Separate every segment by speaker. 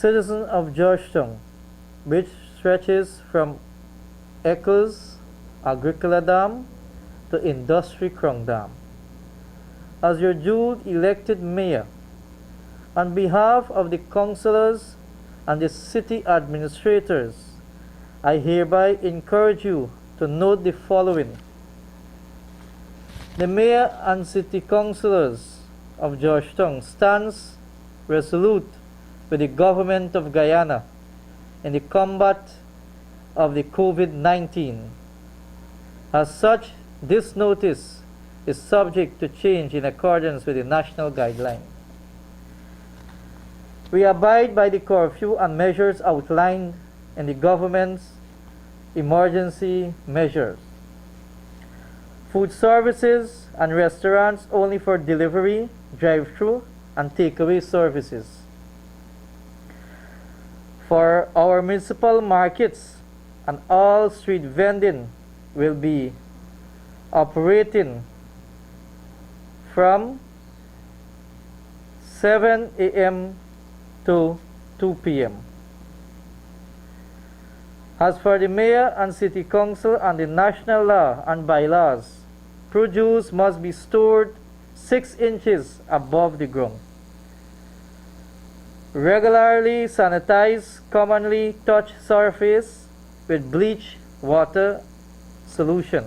Speaker 1: citizen of Georgetown, which stretches from Echoes Agricola Dam to Industry Krung Dam. As your duly elected mayor, on behalf of the councillors and the city administrators, I hereby encourage you to note the following. The mayor and city councillors of Georgetown stands resolute with the government of Guyana in the combat of the COVID-19. As such, this notice is subject to change in accordance with the national guideline. We abide by the curfew and measures outlined in the government's emergency measures. Food services and restaurants only for delivery, drive-through, and takeaway services. For our municipal markets and all street vending will be operating from 7 a.m. to 2 p.m. As for the mayor and city council and the national law and bylaws, produce must be stored 6 inches above the ground. Regularly sanitize commonly touched surface with bleach water solution.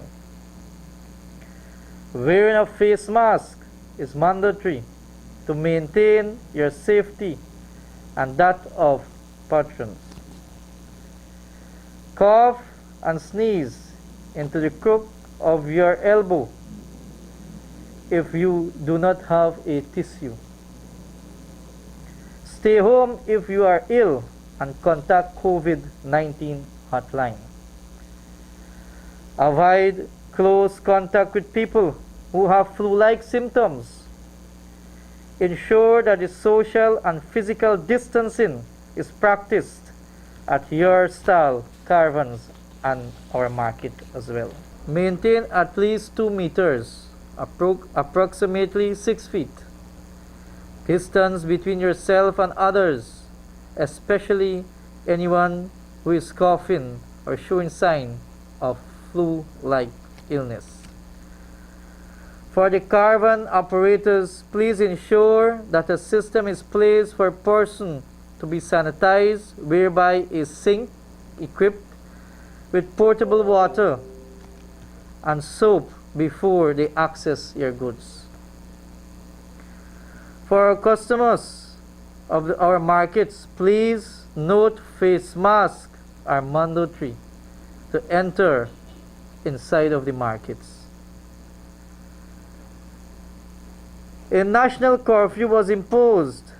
Speaker 1: Wearing a face mask is mandatory to maintain your safety and that of patrons. Cough and sneeze into the crook of your elbow if you do not have a tissue. Stay home if you are ill and contact COVID-19 hotline. Avoid close contact with people who have flu-like symptoms. Ensure that the social and physical distancing is practiced at your stall, caravans, and our market as well. Maintain at least 2 meters, approximately 6 feet, distance between yourself and others, especially anyone who is coughing or showing sign of flu-like illness. For the caravan operators, please ensure that a system is placed for a person to be sanitized, whereby a sink equipped with portable water and soap before they access your goods. For our customers of our markets, please note face masks are mandatory to enter inside of the markets. A national curfew was imposed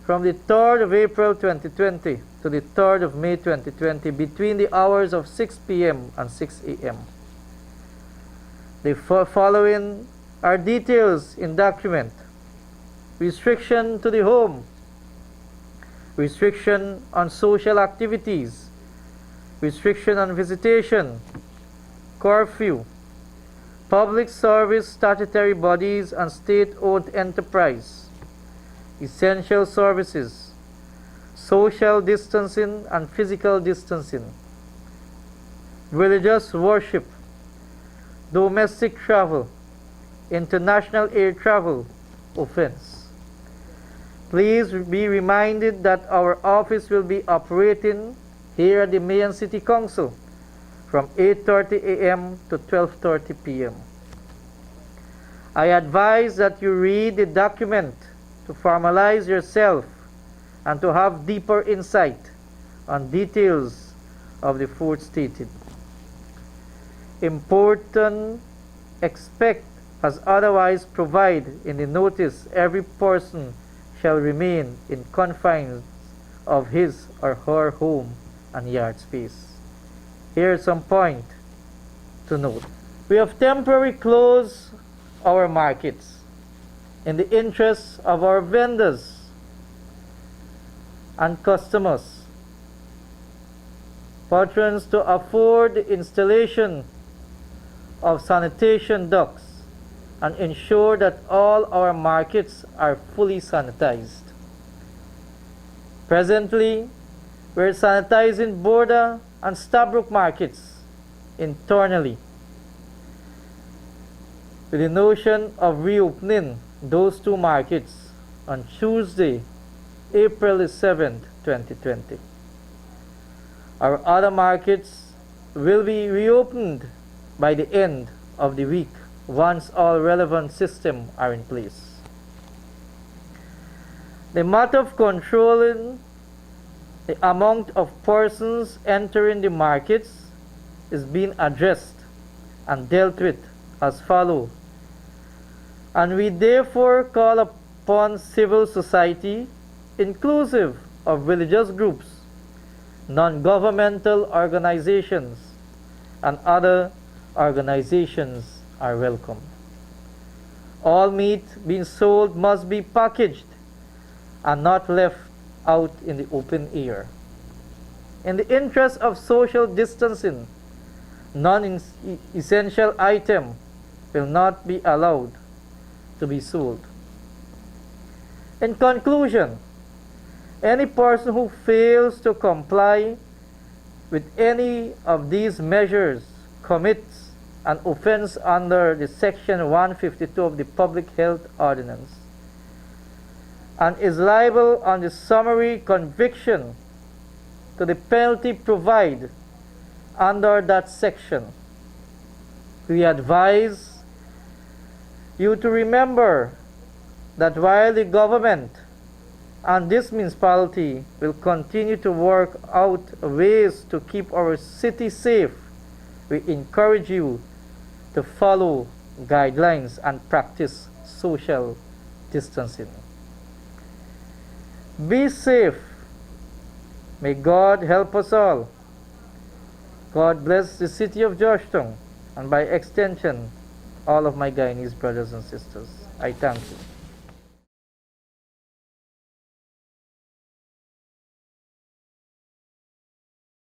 Speaker 1: from the 3rd of April 2020 to the 3rd of May 2020 between the hours of 6 p.m. and 6 a.m. The following are details in document. Restriction to the home, restriction on social activities, restriction on visitation, curfew, public service statutory bodies and state-owned enterprise, essential services, social distancing and physical distancing, religious worship, domestic travel, international air travel, offense. Please be reminded that our office will be operating here at the Mayor and City Council from 8:30 a.m. to 12:30 p.m. I advise that you read the document to formalize yourself and to have deeper insight on details of the forestated. Important expect as otherwise provided in the notice, every person shall remain in confines of his or her home and yard space. Here are some points to note. We have temporarily closed our markets in the interests of our vendors and customers, patrons, to afford the installation of sanitation ducts and ensure that all our markets are fully sanitized. Presently, we're sanitizing Bourda and Stabroek markets internally, with the notion of reopening those two markets on Tuesday, April the 7th, 2020. Our other markets will be reopened by the end of the week once all relevant systems are in place. The matter of controlling the amount of persons entering the markets is being addressed and dealt with as follows. And we therefore call upon civil society, inclusive of religious groups, non-governmental organizations, and other organizations are welcome. All meat being sold must be packaged and not left out in the open air. In the interest of social distancing, non-essential items will not be allowed to be sold. In conclusion, any person who fails to comply with any of these measures commits an offense under the Section 152 of the Public Health Ordinance and is liable on the summary conviction to the penalty provided under that section. We advise you to remember that while the government and this municipality will continue to work out ways to keep our city safe, we encourage you to follow guidelines and practice social distancing. Be safe. May God help us all. God bless the city of Georgetown and by extension all of my Guyanese brothers and sisters. I thank you.